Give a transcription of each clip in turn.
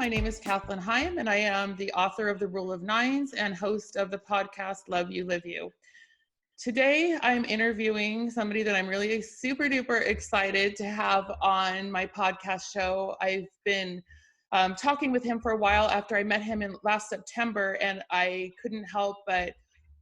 My name is Kathleen Heim, and I am the author of The Rule of Nines and host of the podcast Love You, Live You. Today, I'm interviewing somebody that I'm really super duper excited to have on my podcast show. I've been talking with him for a while after I met him in last September, and I couldn't help but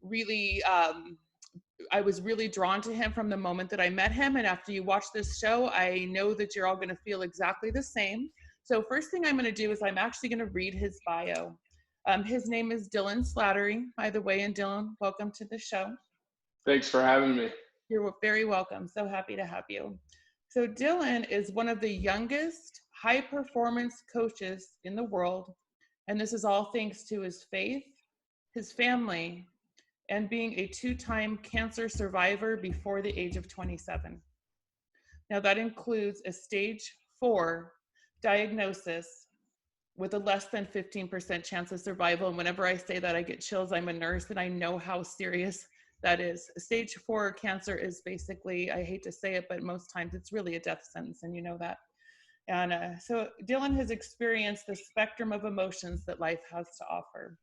really I was really drawn to him from the moment that I met him. And after you watch this show, I know that you're all going to feel exactly the same. So first thing I'm going to do is I'm actually going to read his bio. His name is Dylan Slattery, by the way. And Dylan, welcome to the show. Thanks for having me. You're very welcome. So happy to have you. So Dylan is one of the youngest high performance coaches in the world. And this is all thanks to his faith, his family, and being a two-time cancer survivor before the age of 27. Now that includes a stage 4 diagnosis with a less than 15% chance of survival. And whenever I say that, I get chills. I'm a nurse and I know how serious that is. Stage 4 cancer is basically, I hate to say it, but most times it's really a death sentence, and you know that. And so Dylan has experienced the spectrum of emotions that life has to offer.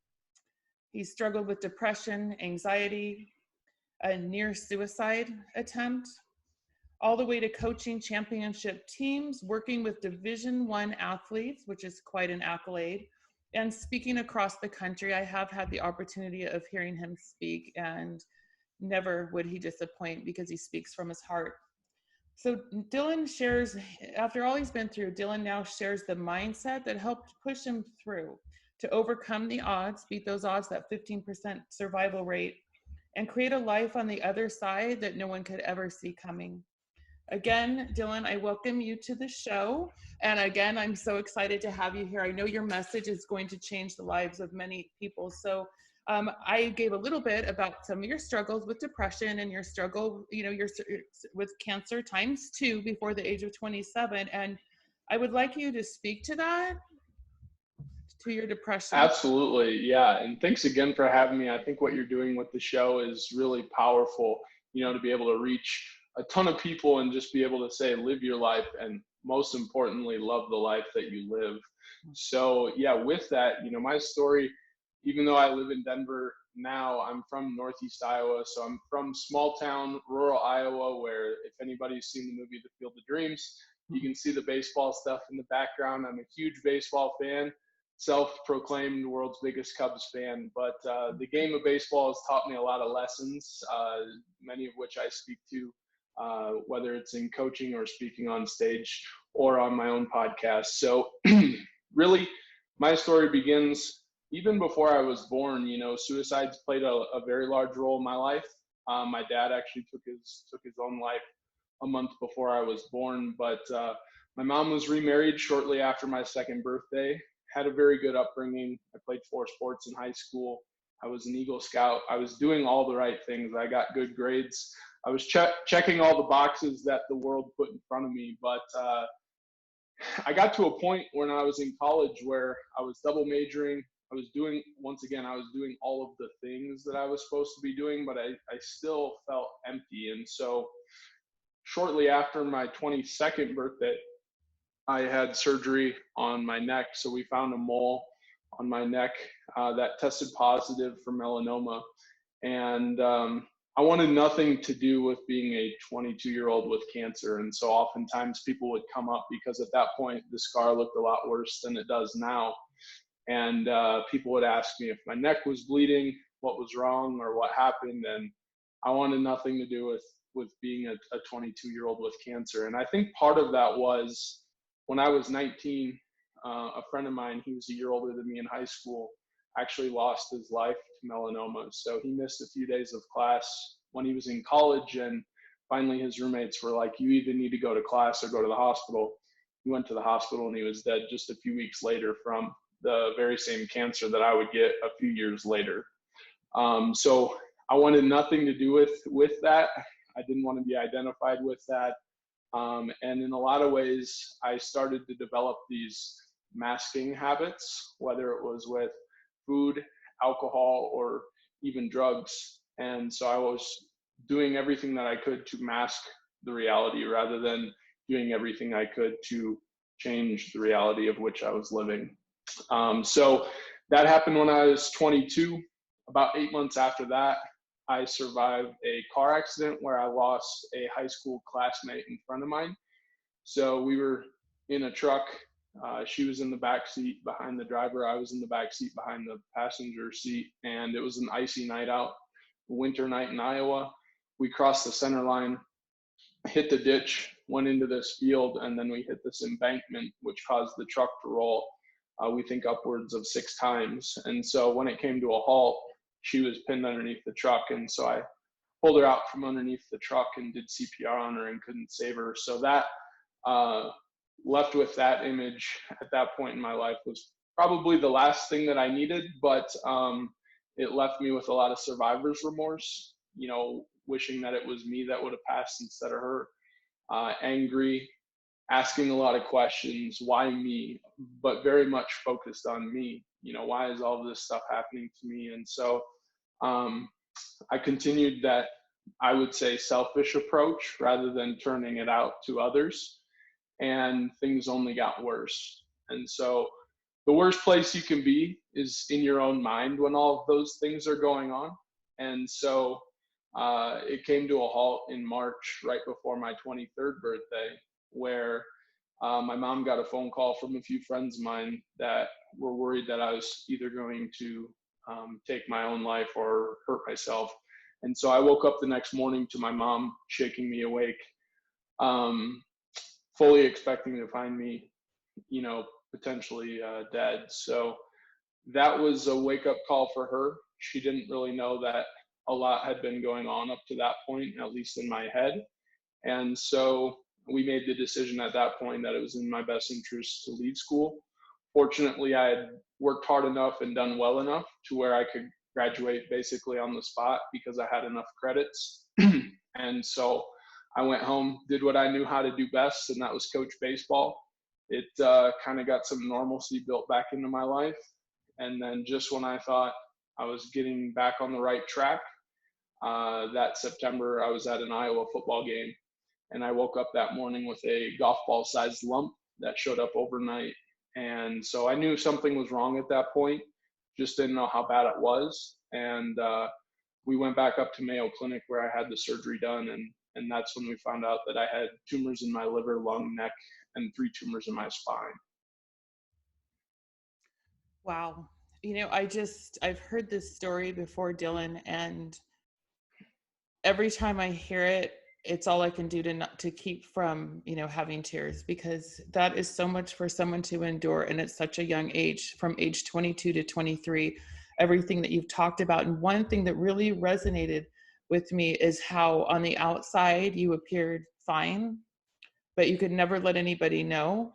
He struggled with depression, anxiety, a near suicide attempt, all the way to coaching championship teams, working with Division I athletes, which is quite an accolade, and speaking across the country. I have had the opportunity of hearing him speak, and never would he disappoint because he speaks from his heart. So Dylan shares, after all he's been through, Dylan now shares the mindset that helped push him through to overcome the odds, beat those odds, that 15% survival rate, and create a life on the other side that no one could ever see coming. Again, Dylan, I welcome you to the show. And again, I'm so excited to have you here. I know your message is going to change the lives of many people. So I gave a little bit about some of your struggles with depression and your struggle, with cancer ×2 before the age of 27. And I would like you to speak to that, to your depression. Absolutely. Yeah. And thanks again for having me. I think what you're doing with the show is really powerful, to be able to reach a ton of people and just be able to say, live your life. And most importantly, love the life that you live. So yeah, with that, my story, even though I live in Denver now, I'm from Northeast Iowa. So I'm from small town, rural Iowa, where if anybody's seen the movie The Field of Dreams, you can see the baseball stuff in the background. I'm a huge baseball fan. Self-proclaimed world's biggest Cubs fan, but the game of baseball has taught me a lot of lessons, many of which I speak to, whether it's in coaching or speaking on stage or on my own podcast. So really, my story begins even before I was born. Suicides played a very large role in my life. My dad actually took his own life a month before I was born, but my mom was remarried shortly after my second birthday. Had a very good upbringing. I played 4 sports in high school. I was an Eagle Scout. I was doing all the right things. I got good grades. I was checking all the boxes that the world put in front of me. But I got to a point when I was in college where I was double majoring. I was doing all of the things that I was supposed to be doing, but I still felt empty. And so shortly after my 22nd birthday, I had surgery on my neck. So we found a mole on my neck that tested positive for melanoma. And I wanted nothing to do with being a 22-year-old with cancer. And so oftentimes people would come up because at that point, the scar looked a lot worse than it does now. And people would ask me if my neck was bleeding, what was wrong or what happened. And I wanted nothing to do with being a 22-year-old with cancer. And I think part of that was, when I was 19, a friend of mine, he was a year older than me in high school, actually lost his life to melanoma. So he missed a few days of class when he was in college. And finally, his roommates were like, you either need to go to class or go to the hospital. He went to the hospital and he was dead just a few weeks later from the very same cancer that I would get a few years later. So I wanted nothing to do with that. I didn't want to be identified with that. And in a lot of ways, I started to develop these masking habits, whether it was with food, alcohol, or even drugs. And so I was doing everything that I could to mask the reality rather than doing everything I could to change the reality of which I was living. So that happened when I was 22. About 8 months after that, I survived a car accident where I lost a high school classmate and friend of mine. So we were in a truck. She was in the back seat behind the driver. I was in the back seat behind the passenger seat. And it was an icy night out, winter night in Iowa. We crossed the center line, hit the ditch, went into this field, and then we hit this embankment, which caused the truck to roll, we think upwards of 6 times. And so when it came to a halt, she was pinned underneath the truck. And so I pulled her out from underneath the truck and did CPR on her and couldn't save her. So that left with that image at that point in my life was probably the last thing that I needed, but it left me with a lot of survivor's remorse, you know, wishing that it was me that would have passed instead of her, angry, asking a lot of questions, why me, but very much focused on me, you know, why is all this stuff happening to me? And so I continued that, I would say, selfish approach rather than turning it out to others, and things only got worse. And so the worst place you can be is in your own mind when all of those things are going on. And so it came to a halt in March, right before my 23rd birthday, where my mom got a phone call from a few friends of mine that were worried that I was either going to take my own life or hurt myself. And so I woke up the next morning to my mom shaking me awake, fully expecting to find me, you know, potentially dead. So that was a wake up call for her. She didn't really know that a lot had been going on up to that point, at least in my head. And so we made the decision at that point that it was in my best interest to leave school. Fortunately, I had worked hard enough and done well enough to where I could graduate basically on the spot because I had enough credits. And so I went home, did what I knew how to do best, and that was coach baseball. It kind of got some normalcy built back into my life. And then just when I thought I was getting back on the right track, that September, I was at an Iowa football game, and I woke up that morning with a golf ball sized lump that showed up overnight. And so I knew something was wrong at that point, just didn't know how bad it was. And we went back up to Mayo Clinic where I had the surgery done. And that's when we found out that I had tumors in my liver, lung, neck, and 3 tumors in my spine. Wow. You know, I've heard this story before, Dylan, and every time I hear it, it's all I can do to keep from, you know, having tears, because that is so much for someone to endure. And at such a young age, from age 22 to 23, everything that you've talked about. And one thing that really resonated with me is how on the outside you appeared fine, but you could never let anybody know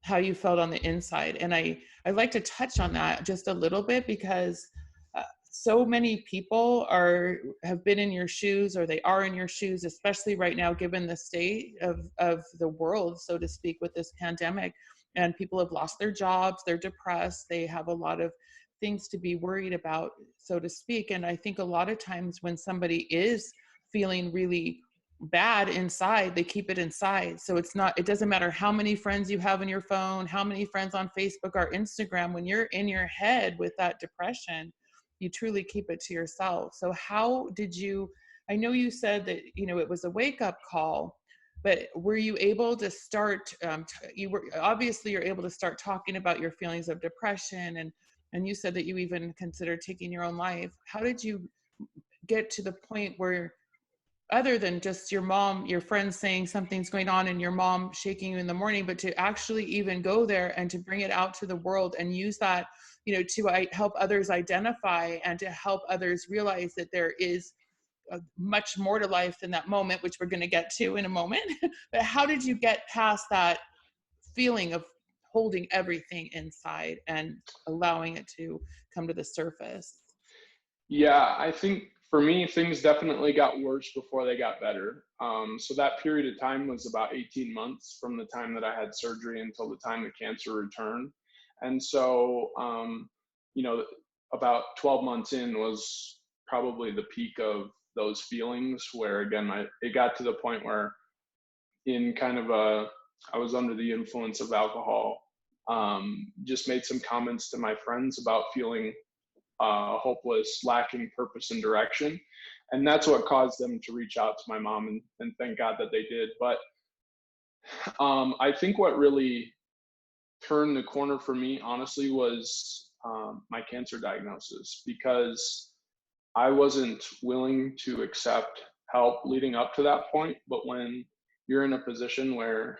how you felt on the inside. And I'd like to touch on that just a little bit, because so many people have been in your shoes, or they are in your shoes, especially right now, given the state of the world, so to speak, with this pandemic. And people have lost their jobs, they're depressed, they have a lot of things to be worried about, so to speak. And I think a lot of times when somebody is feeling really bad inside, they keep it inside. So it doesn't matter how many friends you have on your phone, how many friends on Facebook or Instagram, when you're in your head with that depression, you truly keep it to yourself. So how did you, I know you said that, you know, it was a wake-up call, but were you able to start, you're able to start talking about your feelings of depression, and you said that you even considered taking your own life. How did you get to the point where, other than just your mom, your friends saying something's going on and your mom shaking you in the morning, but to actually even go there and to bring it out to the world and use that, you know, to help others identify and to help others realize that there is much more to life than that moment, which we're going to get to in a moment. But how did you get past that feeling of holding everything inside and allowing it to come to the surface? Yeah, I think for me, things definitely got worse before they got better. So that period of time was about 18 months from the time that I had surgery until the time the cancer returned. And so, you know, about 12 months in was probably the peak of those feelings, where again, it got to the point where I was under the influence of alcohol just made some comments to my friends about feeling hopeless, lacking purpose and direction. And that's what caused them to reach out to my mom, and thank God that they did. But I think what really turned the corner for me, honestly, was my cancer diagnosis, because I wasn't willing to accept help leading up to that point. But when you're in a position where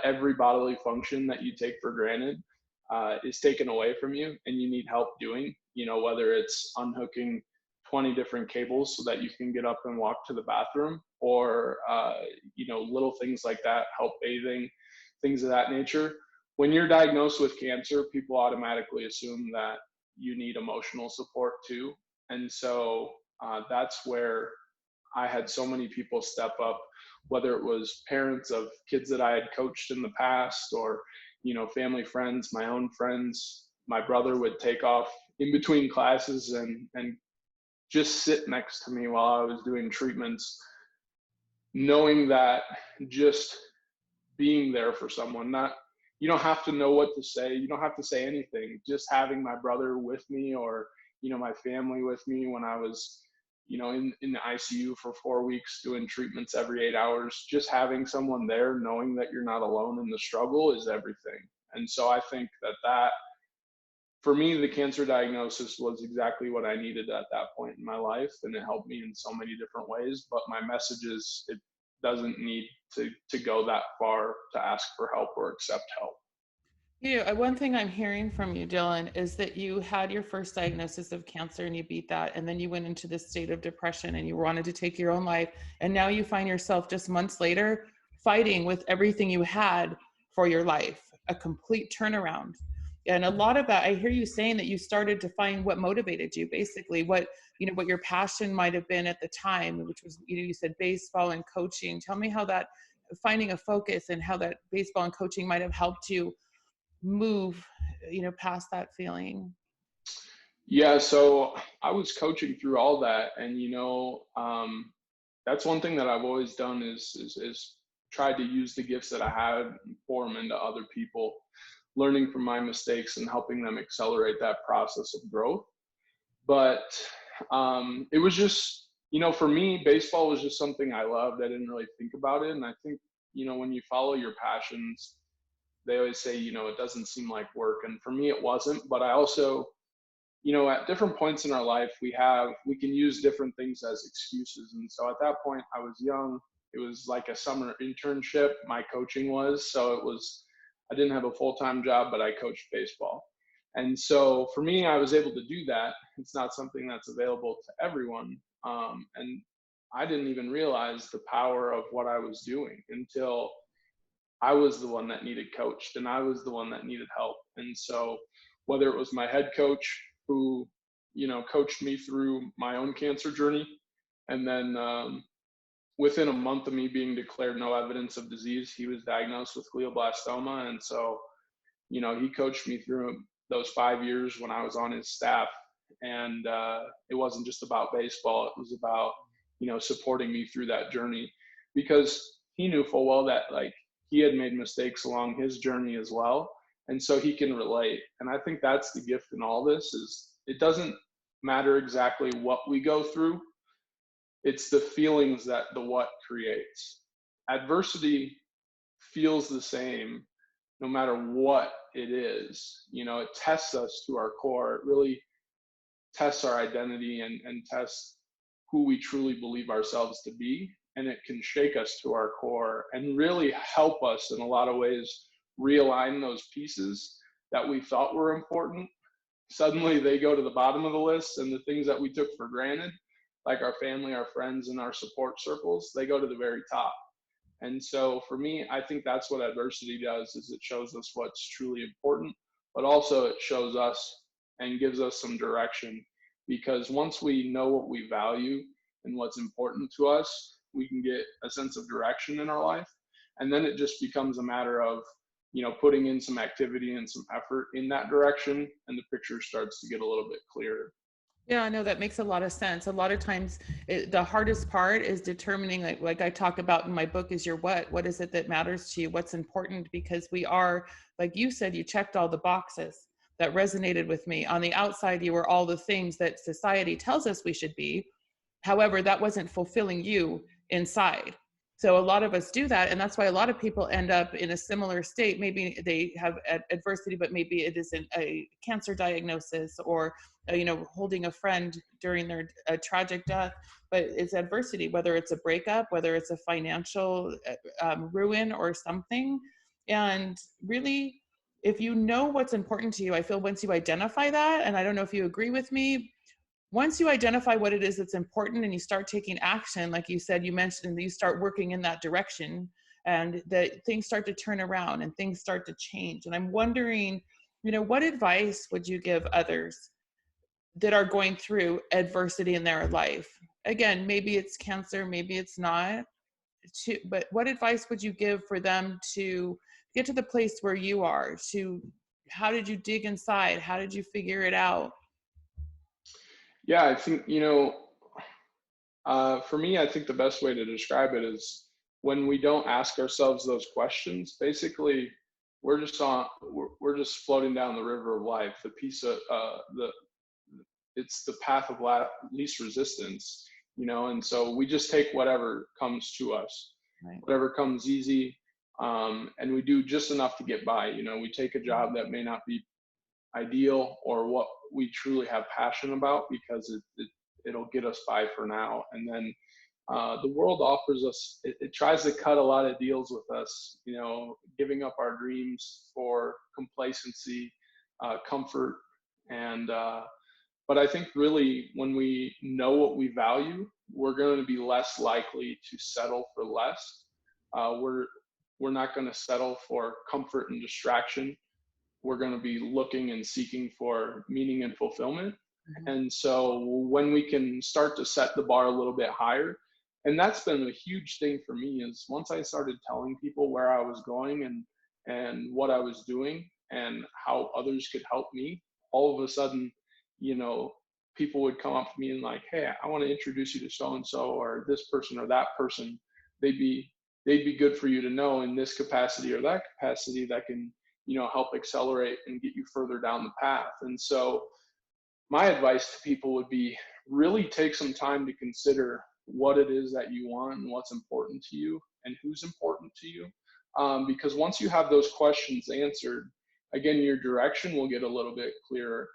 every bodily function that you take for granted is taken away from you, and you need help doing, whether it's unhooking 20 different cables so that you can get up and walk to the bathroom, or, little things like that, help bathing, things of that nature. When you're diagnosed with cancer, people automatically assume that you need emotional support too. And so that's where I had so many people step up, whether it was parents of kids that I had coached in the past, or, family friends, my own friends. My brother would take off in between classes and just sit next to me while I was doing treatments, knowing that just being there for someone, you don't have to know what to say. You don't have to say anything. Just having my brother with me, or, my family with me when I was, in the ICU for 4 weeks doing treatments every 8 hours, just having someone there, knowing that you're not alone in the struggle, is everything. And so I think that for me, the cancer diagnosis was exactly what I needed at that point in my life, and it helped me in so many different ways. But my message is, it doesn't need to go that far to ask for help or accept help. One thing I'm hearing from you, Dylan, is that you had your first diagnosis of cancer and you beat that. And then you went into this state of depression and you wanted to take your own life. And now you find yourself just months later fighting with everything you had for your life, a complete turnaround. And a lot of that, I hear you saying that you started to find what motivated you, basically, what your passion might have been at the time, which was, you said baseball and coaching. Tell me how that, finding a focus, and how that baseball and coaching might have helped you move past that feeling. Yeah, so I was coaching through all that, and that's one thing that I've always done is tried to use the gifts that I had and pour them into other people, learning from my mistakes and helping them accelerate that process of growth. But it was just, for me, baseball was just something I loved. I didn't really think about it. And I think, when you follow your passions, they always say, it doesn't seem like work. And for me, it wasn't. But I also, at different points in our life, we can use different things as excuses. And so at that point, I was young. It was like a summer internship, my coaching was. So I didn't have a full-time job, but I coached baseball. And so for me, I was able to do that. It's not something that's available to everyone. And I didn't even realize the power of what I was doing until I was the one that needed coached, and I was the one that needed help. And so whether it was my head coach who, coached me through my own cancer journey, and then within a month of me being declared no evidence of disease, he was diagnosed with glioblastoma. And so, he coached me through those 5 years when I was on his staff. And it wasn't just about baseball. It was about, supporting me through that journey, because he knew full well that, like, he had made mistakes along his journey as well. And so he can relate. And I think that's the gift in all this, is it doesn't matter exactly what we go through. It's the feelings that the what creates. Adversity feels the same no matter what it is. It tests us to our core. It really tests our identity and tests who we truly believe ourselves to be. And it can shake us to our core and really help us in a lot of ways realign those pieces that we thought were important. Suddenly they go to the bottom of the list, and the things that we took for granted, like our family, our friends, and our support circles, they go to the very top. And so for me, I think that's what adversity does, is it shows us what's truly important, but also it shows us and gives us some direction. Because once we know what we value and what's important to us, we can get a sense of direction in our life. And then it just becomes a matter of, putting in some activity and some effort in that direction, and the picture starts to get a little bit clearer. Yeah, no, that makes a lot of sense. A lot of times, the hardest part is determining, like I talk about in my book, is your what. What is it that matters to you? What's important? Because we are, like you said, you checked all the boxes that resonated with me. On the outside, you were all the things that society tells us we should be. However, that wasn't fulfilling you inside. So a lot of us do that, and that's why a lot of people end up in a similar state. Maybe they have adversity, but maybe it isn't a cancer diagnosis, or holding a friend during their tragic death, but it's adversity, whether it's a breakup, whether it's a financial ruin or something. And really, if you know what's important to you, I feel once you identify that, and I don't know if you agree with me, once you identify what it is that's important and you start taking action, like you said, you mentioned, you start working in that direction, and that things start to turn around and things start to change. And I'm wondering, what advice would you give others that are going through adversity in their life? Again, maybe it's cancer, maybe it's not, but what advice would you give for them to get to the place where you are? How did you dig inside? How did you figure it out? Yeah, I think, for me, I think the best way to describe it is when we don't ask ourselves those questions, basically we're just floating down the river of life, the piece of it's the path of least resistance, and so we just take whatever comes to us, Right. whatever comes easy, and we do just enough to get by. We take a job that may not be ideal or what we truly have passion about, because it'll get us by for now. And then the world offers us, it tries to cut a lot of deals with us, giving up our dreams for complacency, comfort. And but I think really when we know what we value, we're going to be less likely to settle for less. We're not going to settle for comfort and distraction. We're going to be looking and seeking for meaning and fulfillment. Mhm. And so when we can start to set the bar a little bit higher, and that's been a huge thing for me, is once I started telling people where I was going and what I was doing and how others could help me, all of a sudden, you know, people would come up to me and like, hey, I want to introduce you to so and so or this person or that person. They'd be they'd be good for you to know in this capacity or that capacity that can, help accelerate and get you further down the path. And so my advice to people would be really take some time to consider what it is that you want and what's important to you and who's important to you. Because once you have those questions answered, again, your direction will get a little bit clearer.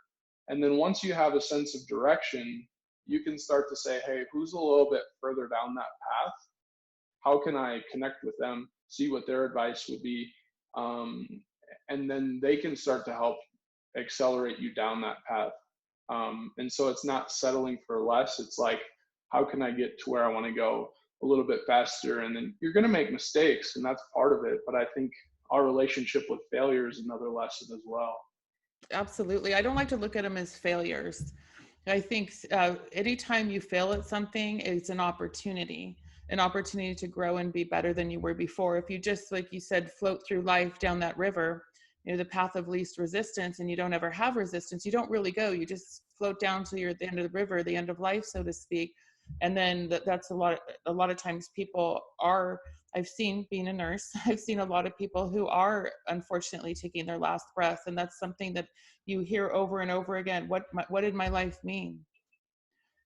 And then once you have a sense of direction, you can start to say, hey, who's a little bit further down that path? How can I connect with them, see what their advice would be? Um, and then they can start to help accelerate you down that path. And so it's not settling for less. It's like, how can I get to where I want to go a little bit faster? And then you're going to make mistakes, and that's part of it. But I think our relationship with failure is another lesson as well. Absolutely. I don't like to look at them as failures. I think anytime you fail at something, it's an opportunity to grow and be better than you were before. If you just, like you said, float through life down that river, the path of least resistance, and you don't ever have resistance, you don't really go. You just float down till you're at the end of the river, the end of life, so to speak. And then that's a lot of times people are, I've seen, being a nurse, I've seen a lot of people who are unfortunately taking their last breath. And that's something that you hear over and over again. What did my life mean?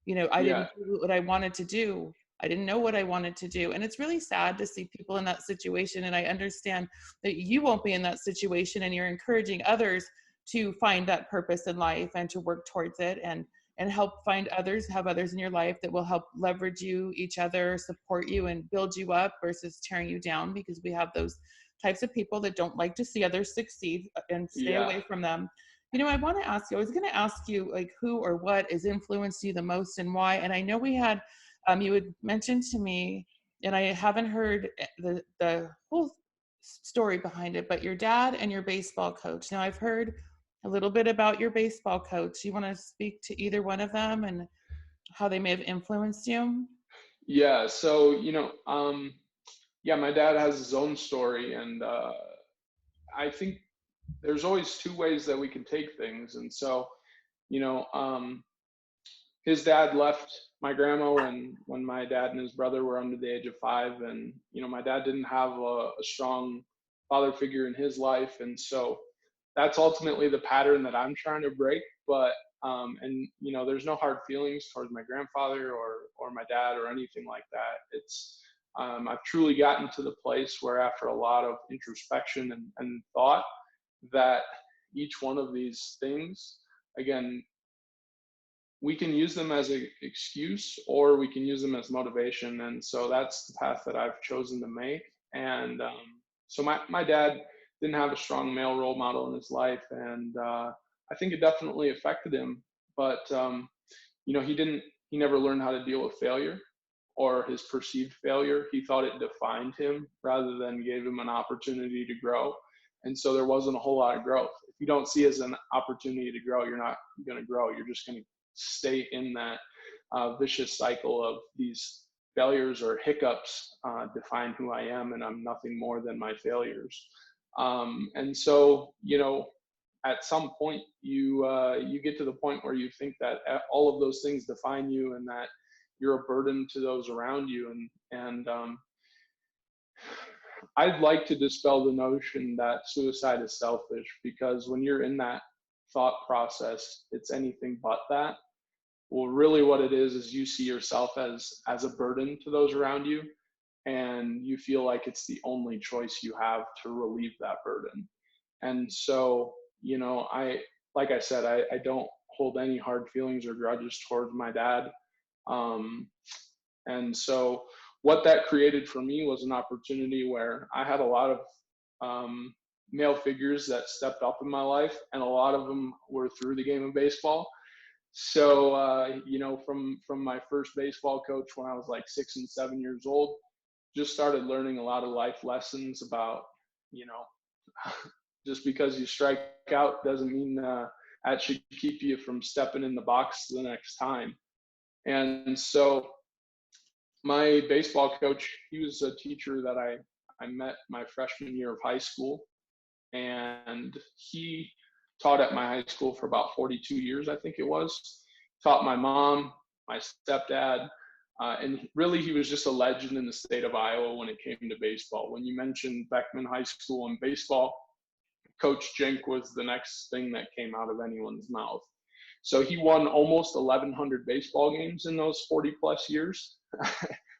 I Yeah, didn't do what I wanted to do. I didn't know what I wanted to do. And it's really sad to see people in that situation. And I understand that you won't be in that situation, and you're encouraging others to find that purpose in life and to work towards it, and help find others, have others in your life that will help leverage you, each other, support you, and build you up versus tearing you down, because we have those types of people that don't like to see others succeed, and stay yeah. away from them. I was going to ask you, like, who or what has influenced you the most and why? And I know we had, you had mentioned to me, and I haven't heard the whole story behind it, but your dad and your baseball coach. Now, I've heard a little bit about your baseball coach. You want to speak to either one of them and how they may have influenced you? Yeah. So, yeah, my dad has his own story, and I think there's always two ways that we can take things. And so, you know, his dad left my grandma when my dad and his brother were under the age of 5. And, my dad didn't have a strong father figure in his life. And so that's ultimately the pattern that I'm trying to break. But, there's no hard feelings towards my grandfather or my dad or anything like that. It's, I've truly gotten to the place where after a lot of introspection and thought that each one of these things, again, we can use them as an excuse or we can use them as motivation. And so that's the path that I've chosen to make. And so my dad didn't have a strong male role model in his life. And I think it definitely affected him. But, he never learned how to deal with failure or his perceived failure. He thought it defined him rather than gave him an opportunity to grow. And so there wasn't a whole lot of growth. If you don't see it as an opportunity to grow, you're not going to grow. You're just going to stay in that vicious cycle of these failures or hiccups define who I am, and I'm nothing more than my failures. And so, at some point you get to the point where you think that all of those things define you and that you're a burden to those around you. And I'd like to dispel the notion that suicide is selfish, because when you're in that thought process, it's anything but that. Well, really what it is you see yourself as a burden to those around you, and you feel like it's the only choice you have to relieve that burden. And so, like I said, I don't hold any hard feelings or grudges towards my dad. And so what that created for me was an opportunity where I had a lot of male figures that stepped up in my life, and a lot of them were through the game of baseball. So, from my first baseball coach when I was like 6 and 7 years old, just started learning a lot of life lessons about, just because you strike out doesn't mean that should keep you from stepping in the box the next time. And so my baseball coach, he was a teacher that I met my freshman year of high school, and he taught at my high school for about 42 years, I think it was. Taught my mom, my stepdad, and really he was just a legend in the state of Iowa when it came to baseball. When you mentioned Beckman High School and baseball, Coach Jink was the next thing that came out of anyone's mouth. So he won almost 1,100 baseball games in those 40 plus years,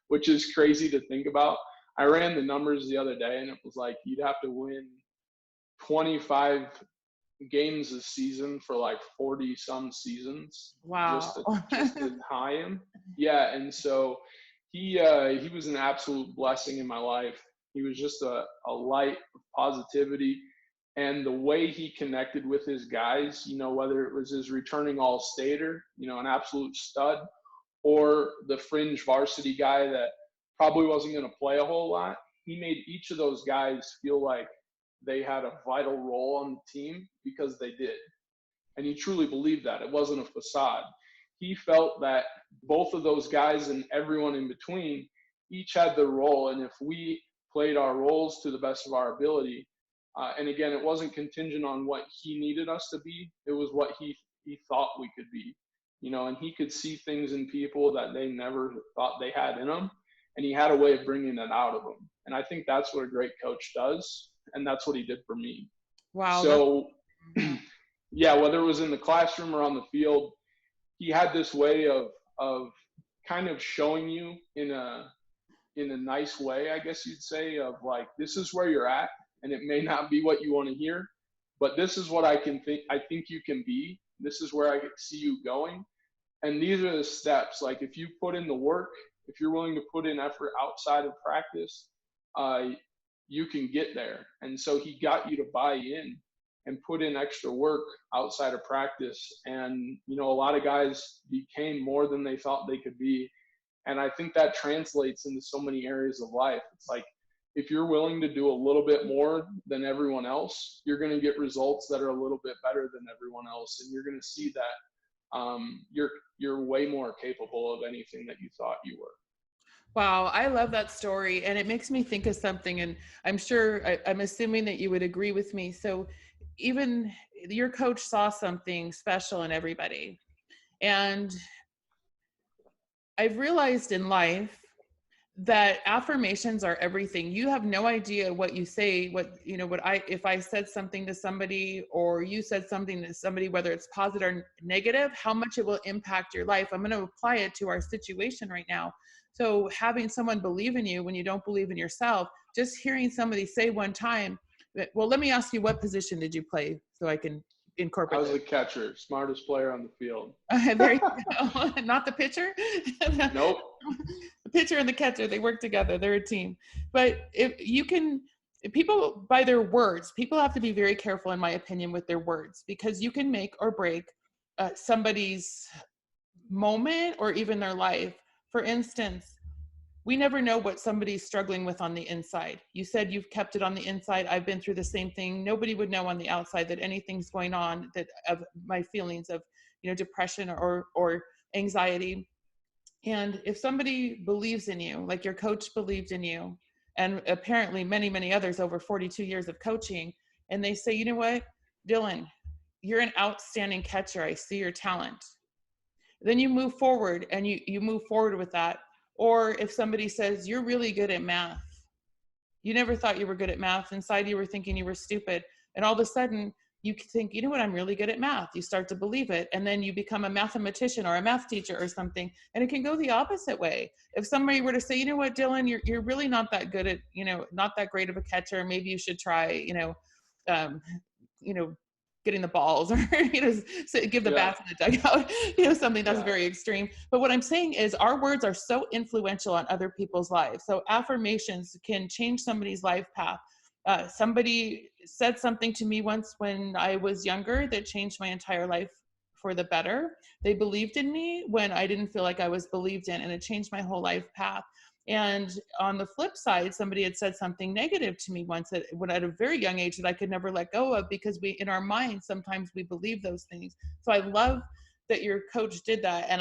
which is crazy to think about. I ran the numbers the other day, and it was like you'd have to win 25 games a season for like 40 some seasons. Wow. just to tie him. Yeah. And so he was an absolute blessing in my life. He was just a light of positivity, and the way he connected with his guys, whether it was his returning all-stater, an absolute stud, or the fringe varsity guy that probably wasn't going to play a whole lot, he made each of those guys feel like they had a vital role on the team because they did. And he truly believed that. It wasn't a facade. He felt that both of those guys and everyone in between each had their role. And if we played our roles to the best of our ability, and again, it wasn't contingent on what he needed us to be. It was what he thought we could be, and he could see things in people that they never thought they had in them. And he had a way of bringing it out of them. And I think that's what a great coach does. And that's what he did for me. Wow. So, yeah, whether it was in the classroom or on the field, he had this way of kind of showing you in a nice way, I guess you'd say, of like, this is where you're at. And it may not be what you want to hear, but this is what I think you can be. This is where I can see you going. And these are the steps. Like if you put in the work, if you're willing to put in effort outside of practice, you can get there. And so he got you to buy in and put in extra work outside of practice. And, a lot of guys became more than they thought they could be. And I think that translates into so many areas of life. It's like, if you're willing to do a little bit more than everyone else, you're going to get results that are a little bit better than everyone else. And you're going to see that you're way more capable of anything that you thought you were. Wow, I love that story. And it makes me think of something, and I'm assuming that you would agree with me. So even your coach saw something special in everybody. And I've realized in life that affirmations are everything. You have no idea what you say, if I said something to somebody or you said something to somebody, whether it's positive or negative, how much it will impact your life. I'm going to apply it to our situation right now. So having someone believe in you when you don't believe in yourself, just hearing somebody say one time, well, let me ask you, what position did you play so I can I incorporate was this? the catcher, smartest player on the field. There you go. Not the pitcher. Nope. The pitcher and the catcher, they work together. They're a team. But if people, by their words, people have to be very careful, in my opinion, with their words, because you can make or break somebody's moment or even their life. For instance, we never know what somebody's struggling with on the inside. You said you've kept it on the inside. I've been through the same thing. Nobody would know on the outside that anything's going on, that of my feelings of, depression or anxiety. And if somebody believes in you, like your coach believed in you, and apparently many, many others over 42 years of coaching, and they say, you know what, Dylan, you're an outstanding catcher. I see your talent. Then you move forward and you move forward with that. Or if somebody says, you're really good at math, you never thought you were good at math. Inside you were thinking you were stupid. And all of a sudden you think, you know what, I'm really good at math. You start to believe it. And then you become a mathematician or a math teacher or something. And it can go the opposite way. If somebody were to say, you know what, Dylan, you're really not that good at, not that great of a catcher. Maybe you should try, um, you know, getting the balls or, give the Yeah. bats in the dugout, something that's Yeah. very extreme. But what I'm saying is our words are so influential on other people's lives. So affirmations can change somebody's life path. Somebody said something to me once when I was younger that changed my entire life for the better. They believed in me when I didn't feel like I was believed in, and it changed my whole life path. And on the flip side, somebody had said something negative to me once at a very young age that I could never let go of, because in our minds, sometimes we believe those things. So I love that your coach did that. And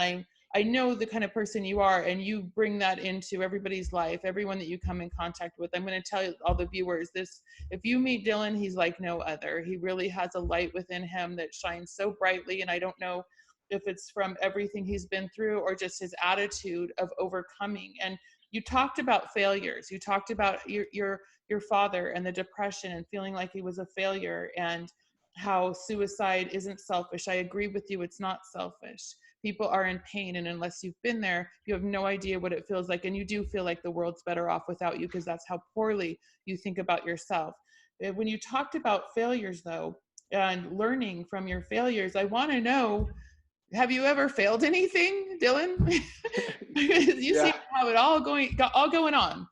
I know the kind of person you are, and you bring that into everybody's life, everyone that you come in contact with. I'm going to tell all the viewers this: if you meet Dylan, he's like no other. He really has a light within him that shines so brightly. And I don't know if it's from everything he's been through or just his attitude of overcoming. And you talked about failures. You talked about your father and the depression and feeling like he was a failure, and how suicide isn't selfish. I agree with you. It's not selfish. People are in pain, and unless you've been there, you have no idea what it feels like. And you do feel like the world's better off without you, because that's how poorly you think about yourself. When you talked about failures, though, and learning from your failures, I want to know, have you ever failed anything, Dylan? You seem Yeah. to have it all going on.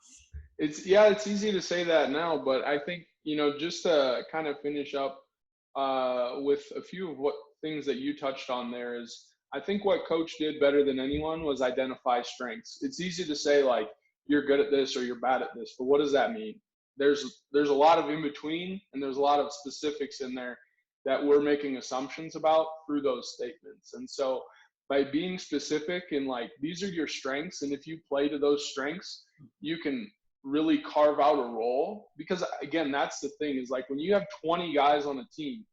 It's easy to say that now, but I think, just to kind of finish up with a few of what things that you touched on there is, I think what coach did better than anyone was identify strengths. It's easy to say like, you're good at this or you're bad at this, but what does that mean? There's a lot of in between, and there's a lot of specifics in there that we're making assumptions about through those statements. And so by being specific and like, these are your strengths, and if you play to those strengths, you can really carve out a role. Because again, that's the thing, is like when you have 20 guys on a team,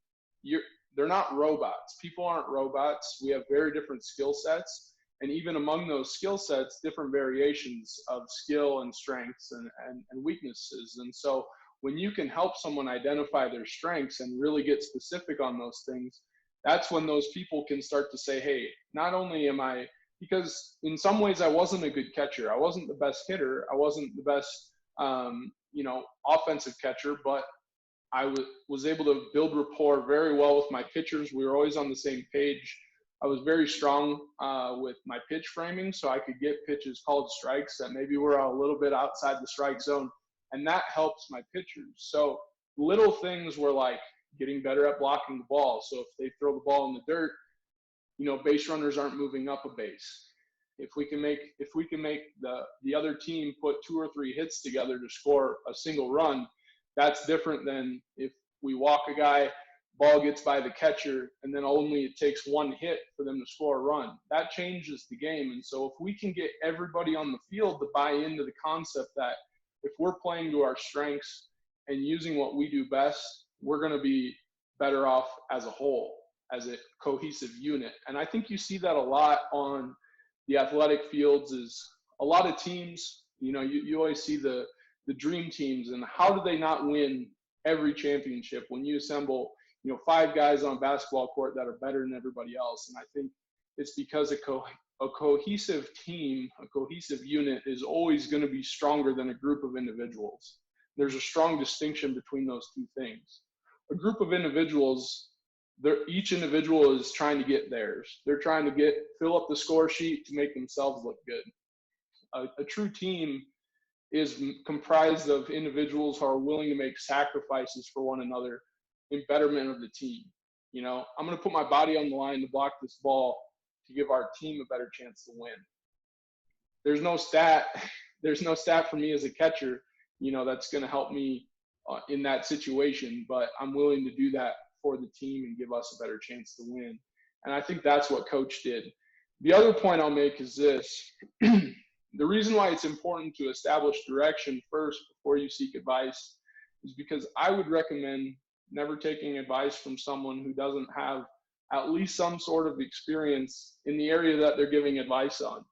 they're not robots. People aren't robots. We have very different skill sets, and even among those skill sets, different variations of skill and strengths and weaknesses. And so when you can help someone identify their strengths and really get specific on those things, that's when those people can start to say, hey, not only am I, because in some ways I wasn't a good catcher. I wasn't the best hitter. I wasn't the best, offensive catcher, but I was able to build rapport very well with my pitchers. We were always on the same page. I was very strong with my pitch framing, so I could get pitches called strikes that maybe were a little bit outside the strike zone, and that helps my pitchers. So little things were like getting better at blocking the ball. So if they throw the ball in the dirt, base runners aren't moving up a base. If we can make the other team put 2 or 3 hits together to score a single run, that's different than if we walk a guy, ball gets by the catcher, and then only it takes 1 hit for them to score a run. That changes the game. And so if we can get everybody on the field to buy into the concept that if we're playing to our strengths and using what we do best, we're going to be better off as a whole, as a cohesive unit. And I think you see that a lot on the athletic fields is a lot of teams, you always see the dream teams, and how do they not win every championship when you assemble, 5 guys on a basketball court that are better than everybody else? And I think it's because a cohesive team, a cohesive unit is always going to be stronger than a group of individuals. There's a strong distinction between those two things. A group of individuals, each individual is trying to get theirs. They're trying to fill up the score sheet to make themselves look good. A true team is comprised of individuals who are willing to make sacrifices for one another in betterment of the team. I'm going to put my body on the line to block this ball to give our team a better chance to win. There's no stat for me as a catcher, that's going to help me in that situation, but I'm willing to do that for the team and give us a better chance to win. And I think that's what Coach did. The other point I'll make is this. The reason why it's important to establish direction first before you seek advice is because I would recommend never taking advice from someone who doesn't have at least some sort of experience in the area that they're giving advice on.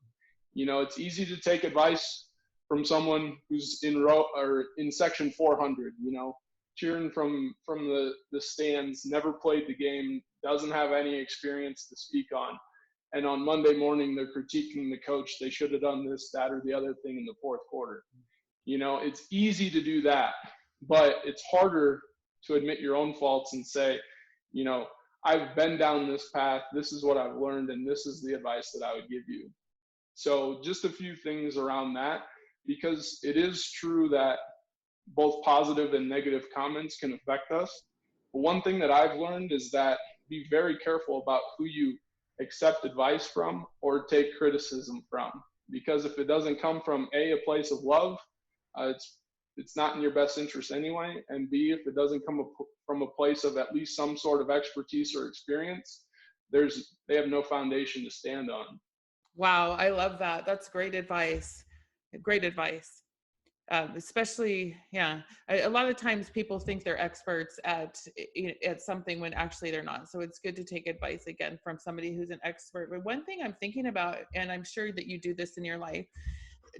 It's easy to take advice from someone who's in section 400, cheering from the stands, never played the game, doesn't have any experience to speak on. And on Monday morning, they're critiquing the coach. They should have done this, that, or the other thing in the fourth quarter. It's easy to do that, but it's harder to admit your own faults and say, I've been down this path. This is what I've learned, and this is the advice that I would give you. So just a few things around that, because it is true that both positive and negative comments can affect us. But one thing that I've learned is that be very careful about who you accept advice from or take criticism from, because if it doesn't come from a place of love, it's not in your best interest anyway, and B, if it doesn't come from a place of at least some sort of expertise or experience, they have no foundation to stand on. Wow, I love that. That's great advice. Great advice. Especially, a lot of times people think they're experts at something when actually they're not. So it's good to take advice again from somebody who's an expert. But one thing I'm thinking about, and I'm sure that you do this in your life,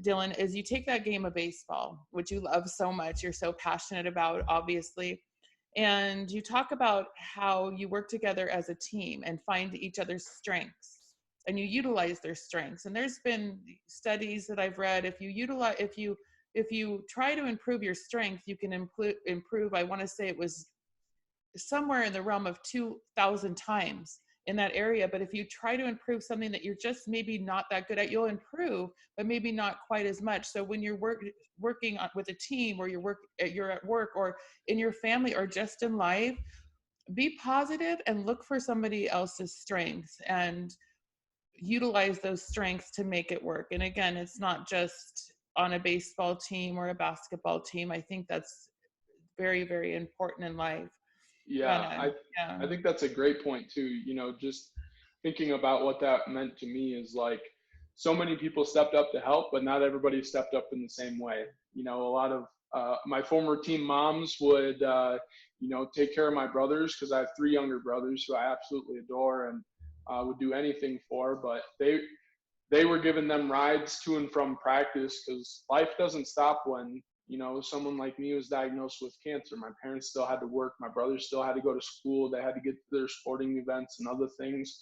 Dylan, is you take that game of baseball, which you love so much, you're so passionate about, obviously, and you talk about how you work together as a team and find each other's strengths and you utilize their strengths. And there's been studies that I've read, if you try to improve your strength, you can improve, I want to say it was somewhere in the realm of 2,000 times in that area. But if you try to improve something that you're just maybe not that good at, you'll improve, but maybe not quite as much. So when you're working with a team, or you're at work or in your family or just in life, be positive and look for somebody else's strengths and utilize those strengths to make it work. And again, it's not just on a baseball team or a basketball team. I think that's very, very important in life. I think that's a great point too. Just thinking about what that meant to me is like, so many people stepped up to help, but not everybody stepped up in the same way. A lot of my former team moms would, take care of my brothers, because I have 3 younger brothers who I absolutely adore and would do anything for, but they were giving them rides to and from practice, because life doesn't stop when, someone like me was diagnosed with cancer. My parents still had to work. My brothers still had to go to school. They had to get to their sporting events and other things.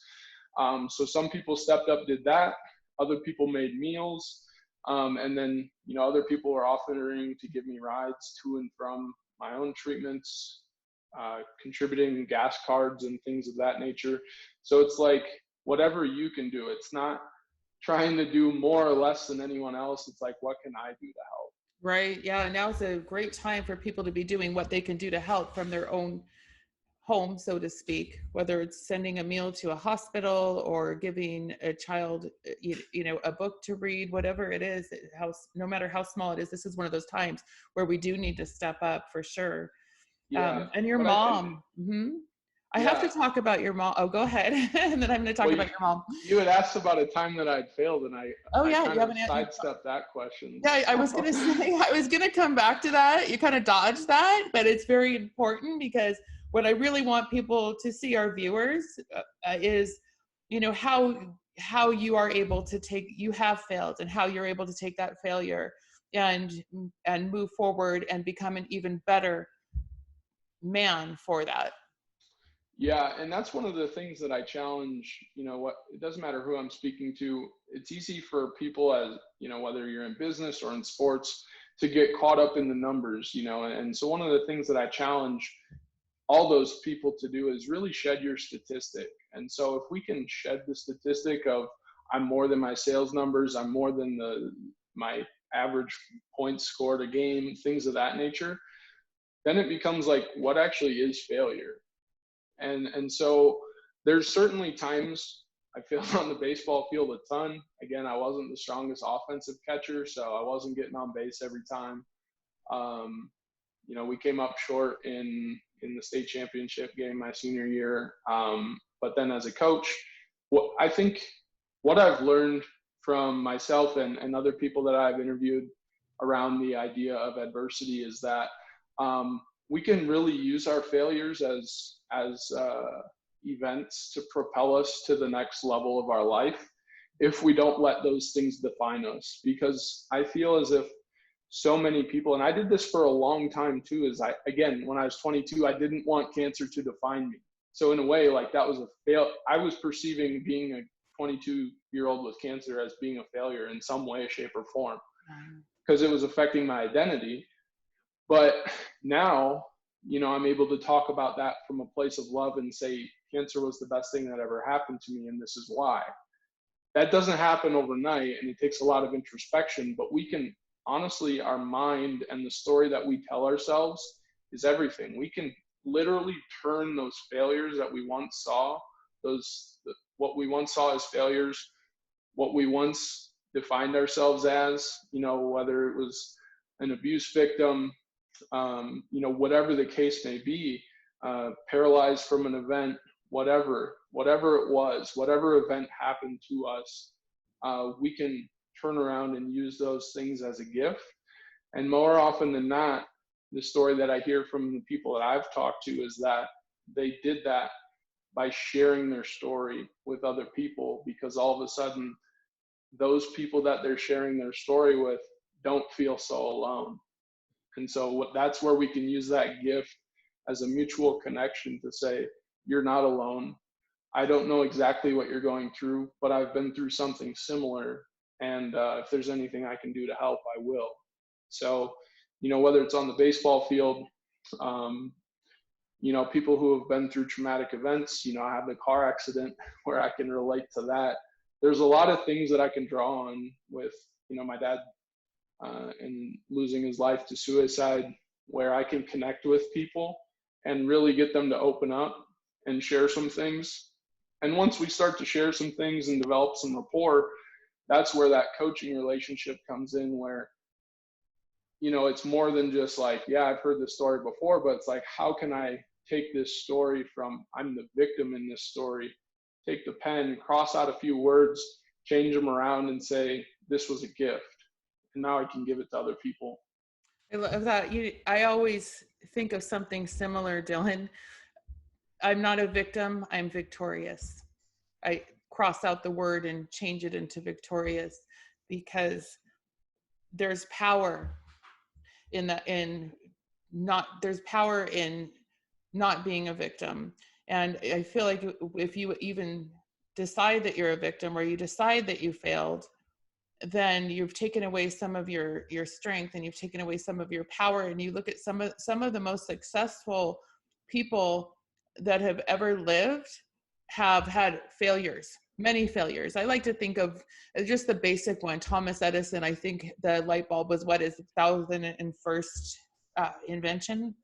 So some people stepped up, did that. Other people made meals. And then, other people were offering to give me rides to and from my own treatments, contributing gas cards and things of that nature. So it's like, whatever you can do. It's not trying to do more or less than anyone else. It's like, what can I do to help? Right. Yeah. Now is a great time for people to be doing what they can do to help from their own home, so to speak, whether it's sending a meal to a hospital or giving a child, a book to read, whatever it is, no matter how small it is. This is one of those times where we do need to step up for sure. Yeah. And your mom. I have to talk about your mom. Oh, go ahead. And then I'm going to talk about your mom. You had asked about a time that I'd failed, and I kind of sidestepped that question. Yeah, I was going to say, I was going to come back to that. You kind of dodged that, but it's very important, because what I really want people to see, our viewers, is, how how you are able to you have failed, and how you're able to take that failure and move forward and become an even better man for that. Yeah, and that's one of the things that I challenge, what, it doesn't matter who I'm speaking to. It's easy for people, as, whether you're in business or in sports, to get caught up in the numbers, and so one of the things that I challenge all those people to do is really shed your statistic. And so if we can shed the statistic of, I'm more than my sales numbers, I'm more than my average points scored a game, things of that nature, then it becomes like, what actually is failure? And so there's certainly times I failed on the baseball field a ton. Again, I wasn't the strongest offensive catcher, so I wasn't getting on base every time. We came up short in the state championship game my senior year. But then as a coach, I think what I've learned from myself and other people that I've interviewed around the idea of adversity is that we can really use our failures as events to propel us to the next level of our life if we don't let those things define us. Because I feel as if so many people, and I did this for a long time too, when I was 22, I didn't want cancer to define me. So in a way, like, that was a fail. I was perceiving being a 22-year-old with cancer as being a failure in some way, shape, or form, because it was affecting my identity. But now, I'm able to talk about that from a place of love and say, cancer was the best thing that ever happened to me, and this is why. That doesn't happen overnight, and it takes a lot of introspection, but we can, honestly, our mind and the story that we tell ourselves is everything. We can literally turn those failures that we once saw, what we once saw as failures, what we once defined ourselves as, whether it was an abuse victim, whatever the case may be, paralyzed from an event, whatever it was, whatever event happened to us, we can turn around and use those things as a gift. And more often than not, the story that I hear from the people that I've talked to is that they did that by sharing their story with other people, because all of a sudden those people that they're sharing their story with don't feel so alone. And so that's where we can use that gift as a mutual connection to say, you're not alone. I don't know exactly what you're going through, but I've been through something similar. And if there's anything I can do to help, I will. So, whether it's on the baseball field, people who have been through traumatic events, I have the car accident where I can relate to that. There's a lot of things that I can draw on with, my dad and losing his life to suicide, where I can connect with people and really get them to open up and share some things. And once we start to share some things and develop some rapport, that's where that coaching relationship comes in, where, it's more than just like, yeah, I've heard this story before, but it's like, how can I take this story from, I'm the victim in this story, take the pen, cross out a few words, change them around and say, this was a gift. And now I can give it to other people. I love that. I always think of something similar, Dylan. I'm not a victim, I'm victorious. I cross out the word and change it into victorious, because there's power in that, there's power in not being a victim. And I feel like if you even decide that you're a victim, or you decide that you failed, then you've taken away some of your strength, and you've taken away some of your power. And you look at some of the most successful people that have ever lived have had failures, many failures. I like to think of just the basic one, Thomas Edison. I think the light bulb was his 1001st invention,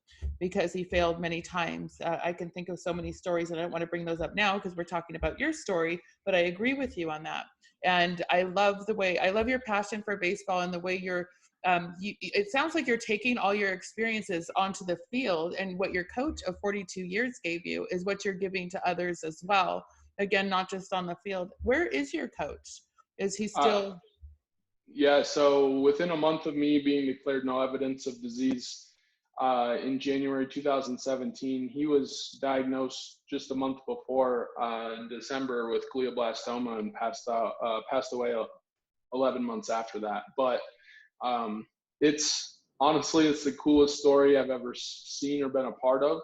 because he failed many times. I can think of so many stories, and I don't want to bring those up now because we're talking about your story, but I agree with you on that. And I love your passion for baseball, and the way it sounds like you're taking all your experiences onto the field, and what your coach of 42 years gave you is what you're giving to others as well. Again, not just on the field. Where is your coach? Is he still? Yeah, so within a month of me being declared no evidence of disease, in January 2017. He was diagnosed just a month before in December with glioblastoma and passed away 11 months after that. But it's the coolest story I've ever seen or been a part of.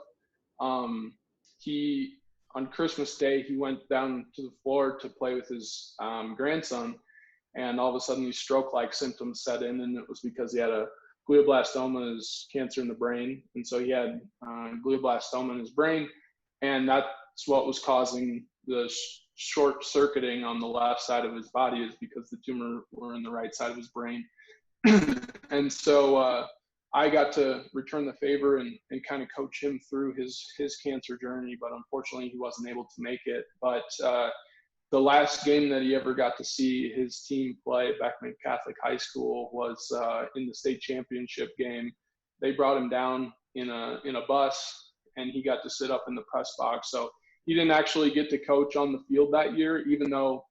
On Christmas Day, he went down to the floor to play with his grandson, and all of a sudden these stroke-like symptoms set in, and it was because he had a glioblastoma, is cancer in the brain, and so he had glioblastoma in his brain, and that's what was causing the short-circuiting on the left side of his body, is because the tumor were in the right side of his brain. And so I got to return the favor and kind of coach him through his cancer journey, but unfortunately he wasn't able to make it. But the last game that he ever got to see his team play, Beckman Catholic High School, was in the state championship game. They brought him down in a bus, and he got to sit up in the press box. So he didn't actually get to coach on the field that year, even though,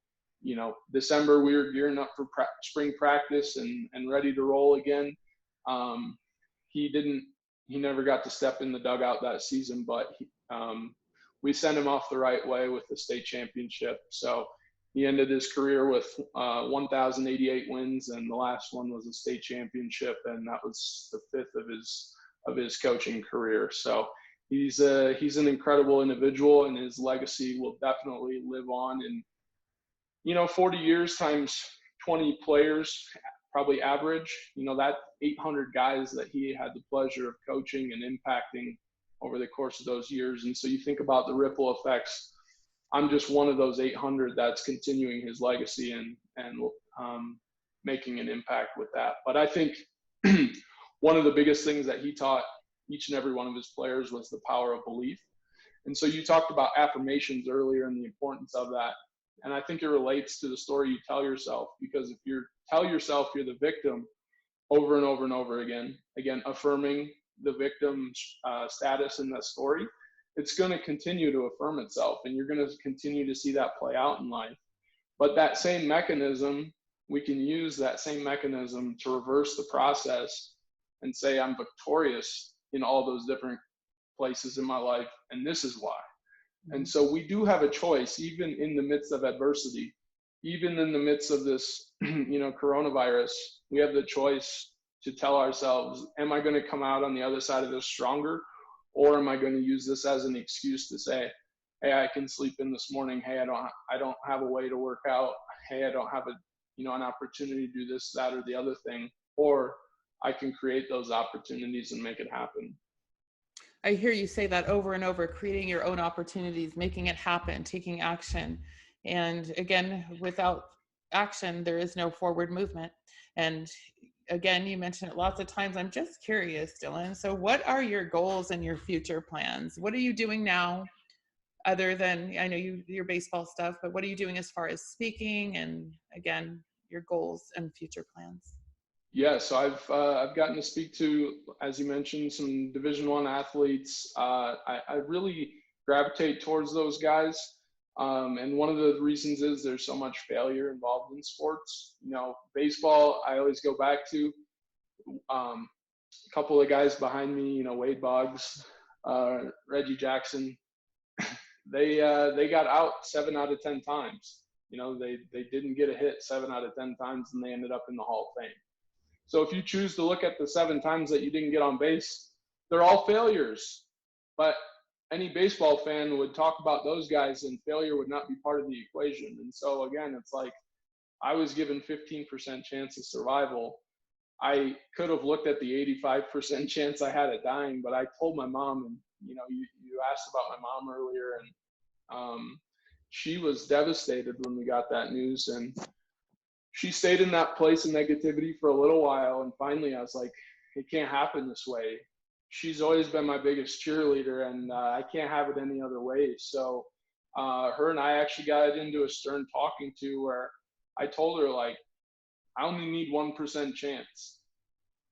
December we were gearing up for spring practice and ready to roll again. He never got to step in the dugout that season, but we sent him off the right way with the state championship. So he ended his career with 1,088 wins, and the last one was a state championship, and that was the fifth of his coaching career. So he's an incredible individual, and his legacy will definitely live on. And 40 years times 20 players, probably average, that 800 guys that he had the pleasure of coaching and impacting over the course of those years. And so you think about the ripple effects. I'm just one of those 800 that's continuing his legacy and making an impact with that. But I think one of the biggest things that he taught each and every one of his players was the power of belief. And so you talked about affirmations earlier and the importance of that. And I think it relates to the story you tell yourself, because if you tell yourself you're the victim over and over and over again, affirming the victim's status in that story, it's going to continue to affirm itself, and you're going to continue to see that play out in life. But that same mechanism, we can use that same mechanism to reverse the process and say, I'm victorious in all those different places in my life, and this is why. And so we do have a choice, even in the midst of adversity, even in the midst of this, coronavirus. We have the choice to tell ourselves, am I going to come out on the other side of this stronger? Or am I going to use this as an excuse to say, hey, I can sleep in this morning. Hey, I don't have a way to work out. Hey, I don't have an opportunity to do this, that, or the other thing. Or I can create those opportunities and make it happen. I hear you say that over and over, creating your own opportunities, making it happen, taking action. And again, without action, there is no forward movement. And again, you mentioned it lots of times. I'm just curious, Dylan. So what are your goals and your future plans? What are you doing now, other than, I know your baseball stuff, but what are you doing as far as speaking and, again, your goals and future plans? Yeah, so I've gotten to speak to, as you mentioned, some Division I athletes. I really gravitate towards those guys. And one of the reasons is there's so much failure involved in sports. Baseball, I always go back to a couple of guys behind me, Wade Boggs, Reggie Jackson. They got out 7 out of 10 times. They didn't get a hit 7 out of 10 times, and they ended up in the Hall of Fame. So if you choose to look at the 7 times that you didn't get on base, they're all failures. But any baseball fan would talk about those guys, and failure would not be part of the equation. And so again, it's like I was given 15% chance of survival. I could have looked at the 85% chance I had at dying, but I told my mom, and you asked about my mom earlier, and she was devastated when we got that news, and she stayed in that place of negativity for a little while. And finally I was like, it can't happen this way. She's always been my biggest cheerleader, and I can't have it any other way. So her and I actually got into a stern talking to where I told her, like, I only need 1% chance.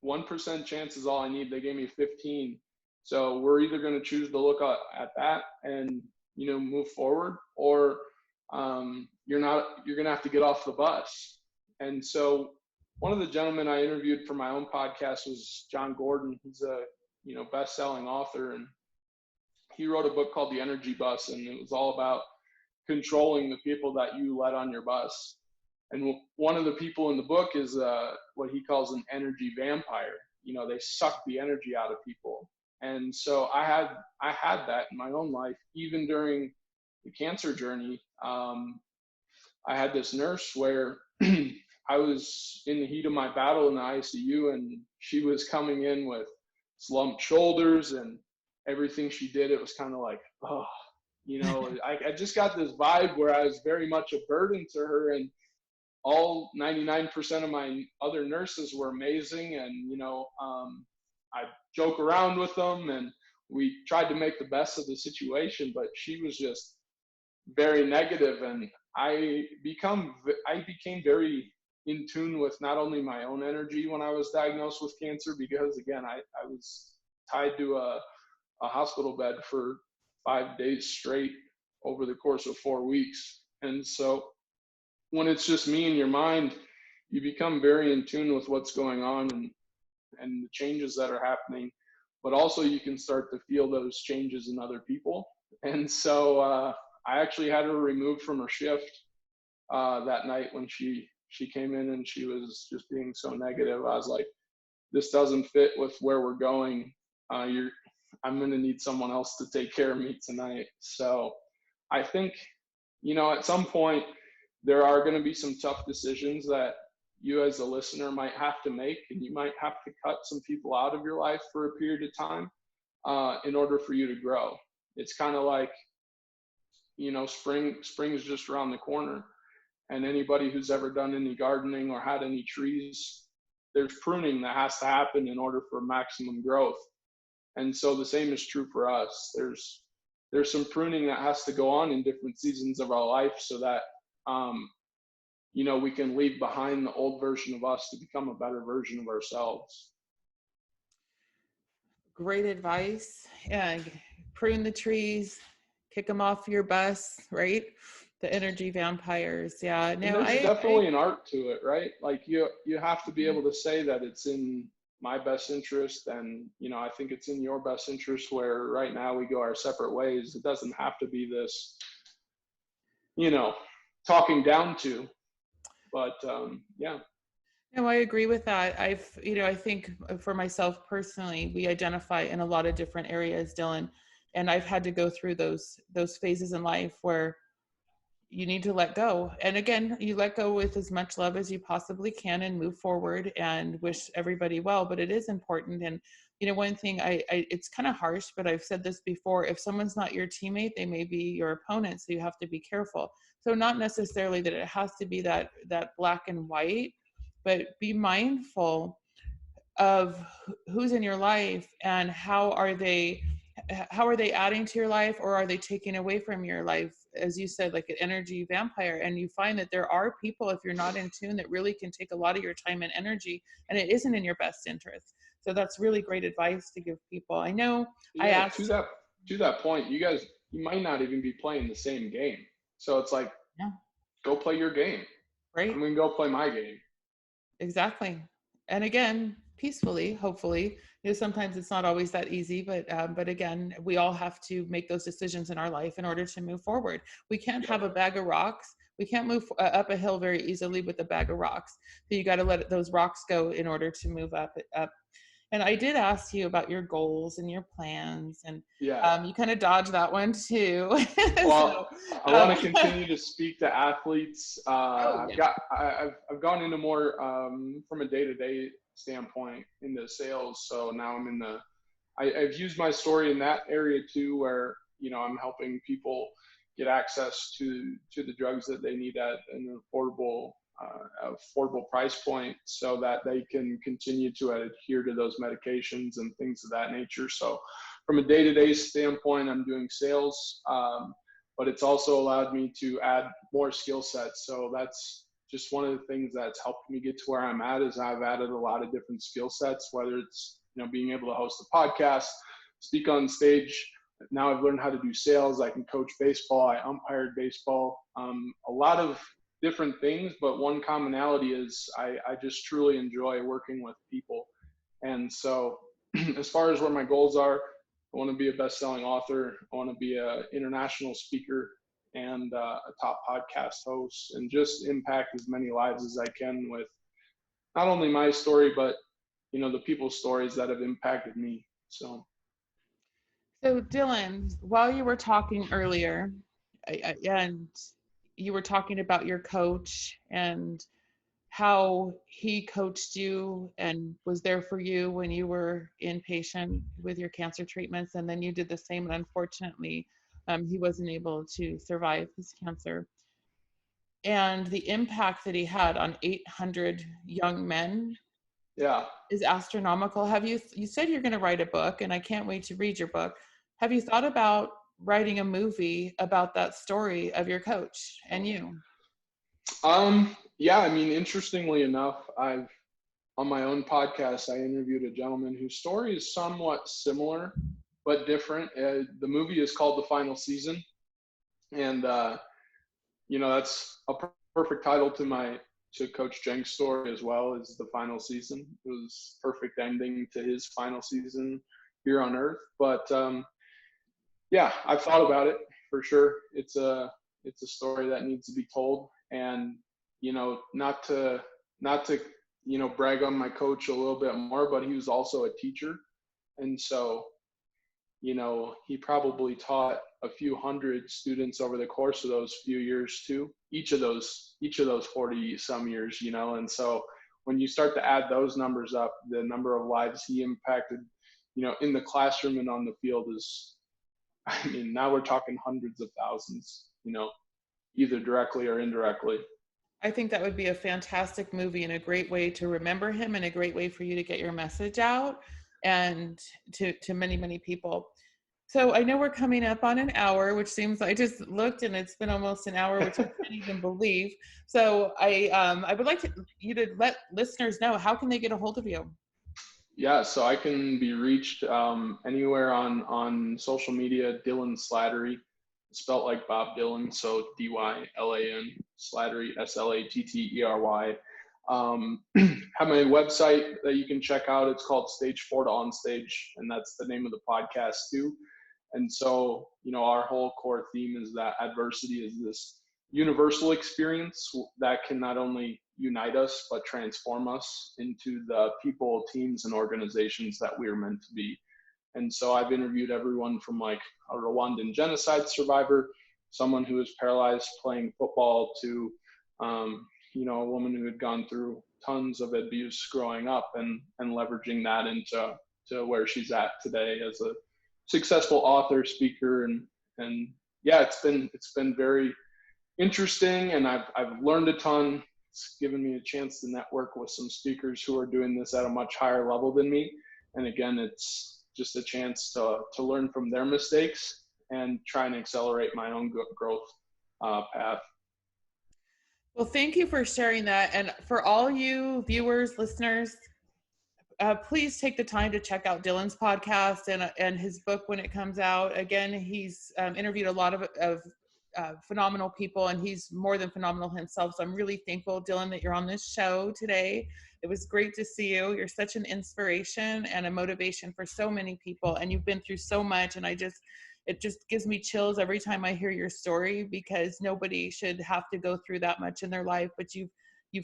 1% chance is all I need. They gave me 15. So we're either going to choose to look at that and, move forward, or you're going to have to get off the bus. And so one of the gentlemen I interviewed for my own podcast was John Gordon. He's a best-selling author, and he wrote a book called The Energy Bus, and it was all about controlling the people that you let on your bus. And one of the people in the book is what he calls an energy vampire. They suck the energy out of people. And so I had that in my own life, even during the cancer journey. I had this nurse where I was in the heat of my battle in the ICU, and she was coming in with slumped shoulders, and everything she did, it was kind of like, oh, I just got this vibe where I was very much a burden to her, and all 99% of my other nurses were amazing. And, I joke around with them, and we tried to make the best of the situation, but she was just very negative. And I became very in tune with not only my own energy when I was diagnosed with cancer, because again, I was tied to a hospital bed for 5 days straight over the course of 4 weeks. And so when it's just me and your mind, you become very in tune with what's going on and the changes that are happening, but also you can start to feel those changes in other people. And so I actually had her removed from her shift that night when she came in, and she was just being so negative. I was like, this doesn't fit with where we're going. I'm going to need someone else to take care of me tonight. So I think, at some point, there are going to be some tough decisions that you as a listener might have to make, and you might have to cut some people out of your life for a period of time in order for you to grow. It's kind of like, spring is just around the corner, and anybody who's ever done any gardening or had any trees, there's pruning that has to happen in order for maximum growth. And so the same is true for us. There's some pruning that has to go on in different seasons of our life, so that we can leave behind the old version of us to become a better version of ourselves. Great advice. Yeah, prune the trees, kick them off your bus, right? The energy vampires. Yeah. No, there's definitely an art to it, right? Like you have to be able to say that it's in my best interest, and I think it's in your best interest, where right now we go our separate ways. It doesn't have to be this talking down to, but yeah. No, I agree with that. I think for myself personally, we identify in a lot of different areas, Dylan, and I've had to go through those phases in life where you need to let go. And again, you let go with as much love as you possibly can and move forward and wish everybody well. But it is important. And, one thing it's kind of harsh, but I've said this before, if someone's not your teammate, they may be your opponent. So you have to be careful. So not necessarily that it has to be that black and white, but be mindful of who's in your life and how are they adding to your life, or are they taking away from your life? As you said, like an energy vampire. And you find that there are people, if you're not in tune, that really can take a lot of your time and energy, and it isn't in your best interest. So that's really great advice to give people. I know. Yeah, I asked to that point, you might not even be playing the same game. So it's like, yeah, go play your game. Right. I'm going to go play my game. Exactly. And again, peacefully, hopefully. Sometimes it's not always that easy, but again, we all have to make those decisions in our life in order to move forward. We can't have a bag of rocks. We can't move up a hill very easily with a bag of rocks. So you got to let those rocks go in order to move up. And I did ask you about your goals and your plans, and you kind of dodged that one too. Well, I want to continue to speak to athletes. I've gone into more from a day-to-day standpoint into sales. So now I've used my story in that area too, where I'm helping people get access to the drugs that they need at an affordable price point, so that they can continue to adhere to those medications and things of that nature. So from a day-to-day standpoint, I'm doing sales, but it's also allowed me to add more skill sets. So that's just one of the things that's helped me get to where I'm at, is I've added a lot of different skill sets, whether it's being able to host a podcast, speak on stage. Now I've learned how to do sales. I can coach baseball. I umpired baseball. A lot of different things, but one commonality is I just truly enjoy working with people. And so as far as where my goals are, I want to be a best-selling author. I want to be an international speaker and a top podcast host, and just impact as many lives as I can with not only my story, but the people's stories that have impacted me. So Dylan, while you were talking earlier, and you were talking about your coach and how he coached you and was there for you when you were inpatient with your cancer treatments, and then you did the same, and unfortunately, he wasn't able to survive his cancer. And the impact that he had on 800 young men yeah. is astronomical. You said you're going to write a book, and I can't wait to read your book. Have you thought about writing a movie about that story of your coach and you? Yeah, I mean, interestingly enough, on my own podcast, I interviewed a gentleman whose story is somewhat similar, but different. The movie is called The Final Season. And, that's a perfect title to Coach Jenk's story as well, as The Final Season. It was perfect ending to his final season here on Earth. But, yeah, I've thought about it for sure. It's a story that needs to be told. And, not to brag on my coach a little bit more, but he was also a teacher. And so, he probably taught a few hundred students over the course of those few years too, each of those 40 some years, and so when you start to add those numbers up, the number of lives he impacted, in the classroom and on the field is, I mean, now we're talking hundreds of thousands, either directly or indirectly. I think that would be a fantastic movie and a great way to remember him and a great way for you to get your message out and to many, many people. So I know we're coming up on an hour, which seems, I just looked and it's been almost an hour, which I can't even believe. So I would like you to let listeners know, how can they get a hold of you? Yeah, so I can be reached anywhere on social media. Dylan Slattery, spelt like Bob Dylan, so Dylan Slattery, Slattery. Have my website that you can check out. It's called Stage 4 to On Stage, and that's the name of the podcast too. And so, our whole core theme is that adversity is this universal experience that can not only unite us, but transform us into the people, teams, and organizations that we are meant to be. And so I've interviewed everyone from like a Rwandan genocide survivor, someone who was paralyzed playing football, to, a woman who had gone through tons of abuse growing up and leveraging that into where she's at today as a successful author, speaker, and yeah, it's been very interesting, and I've learned a ton. It's given me a chance to network with some speakers who are doing this at a much higher level than me. And again, it's just a chance to learn from their mistakes and try and accelerate my own growth path. Well, thank you for sharing that. And for all you viewers, listeners, please take the time to check out Dylan's podcast and his book when it comes out. Again, he's interviewed a lot of phenomenal people, and he's more than phenomenal himself. So I'm really thankful, Dylan, that you're on this show today. It was great to see you. You're such an inspiration and a motivation for so many people, and you've been through so much. And it just gives me chills every time I hear your story, because nobody should have to go through that much in their life. But you've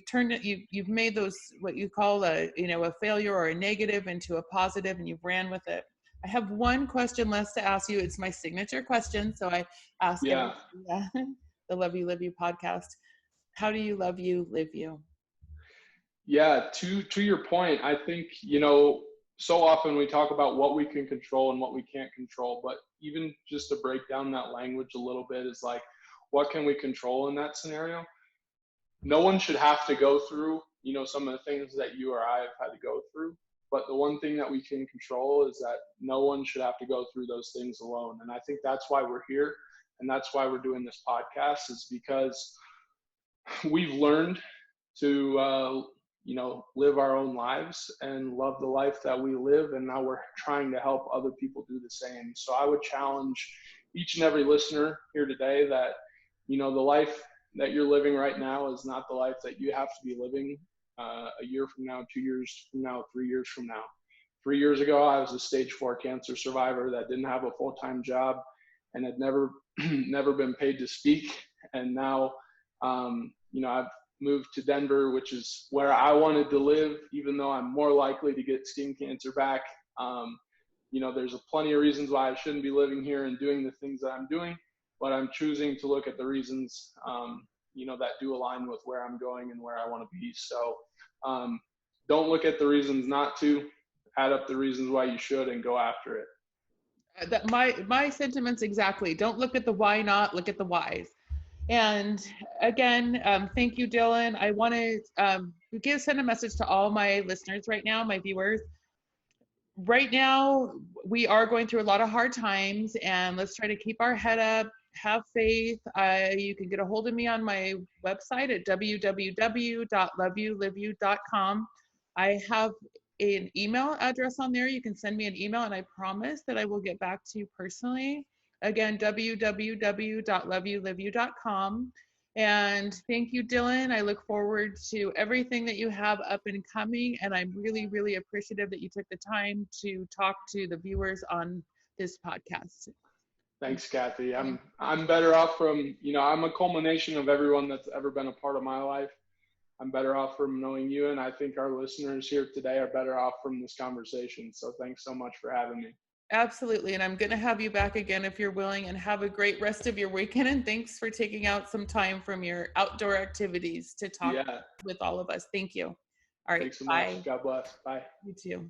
turned it, you've made those, what you call a failure or a negative, into a positive, and you've ran with it. I have one question less to ask you. It's my signature question, so I ask Yeah. the Love You, Live You podcast. How do you love you, live you? Yeah, to your point, I think, so often we talk about what we can control and what we can't control, but even just to break down that language a little bit is like, what can we control in that scenario? No one should have to go through, some of the things that you or I have had to go through. But the one thing that we can control is that no one should have to go through those things alone. And I think that's why we're here. And that's why we're doing this podcast, is because we've learned to, live our own lives and love the life that we live. And now we're trying to help other people do the same. So I would challenge each and every listener here today that, the life that you're living right now is not the life that you have to be living a year from now, 2 years from now, 3 years from now. 3 years ago, I was a stage 4 cancer survivor that didn't have a full-time job and had never been paid to speak. And now, I've moved to Denver, which is where I wanted to live, even though I'm more likely to get skin cancer back. There's plenty of reasons why I shouldn't be living here and doing the things that I'm doing, but I'm choosing to look at the reasons, that do align with where I'm going and where I want to be. So don't look at the reasons not to, add up the reasons why you should, and go after it. That my sentiments exactly. Don't look at the why not, look at the whys. And again, thank you, Dylan. I want to send a message to all my listeners right now, my viewers. Right now, we are going through a lot of hard times, and let's try to keep our head up, have faith. You can get a hold of me on my website at www.loveyouliveyu.com. I have an email address on there. You can send me an email, and I promise that I will get back to you personally. Again, www.loveyouliveyu.com. And thank you, Dylan. I look forward to everything that you have up and coming. And I'm really, really appreciative that you took the time to talk to the viewers on this podcast. Thanks, Kathy. I'm better off from, I'm a culmination of everyone that's ever been a part of my life. I'm better off from knowing you. And I think our listeners here today are better off from this conversation. So thanks so much for having me. Absolutely. And I'm going to have you back again if you're willing, and have a great rest of your weekend. And thanks for taking out some time from your outdoor activities to talk with all of us. Thank you. All right. Thanks so bye. much. God bless. Bye. You too.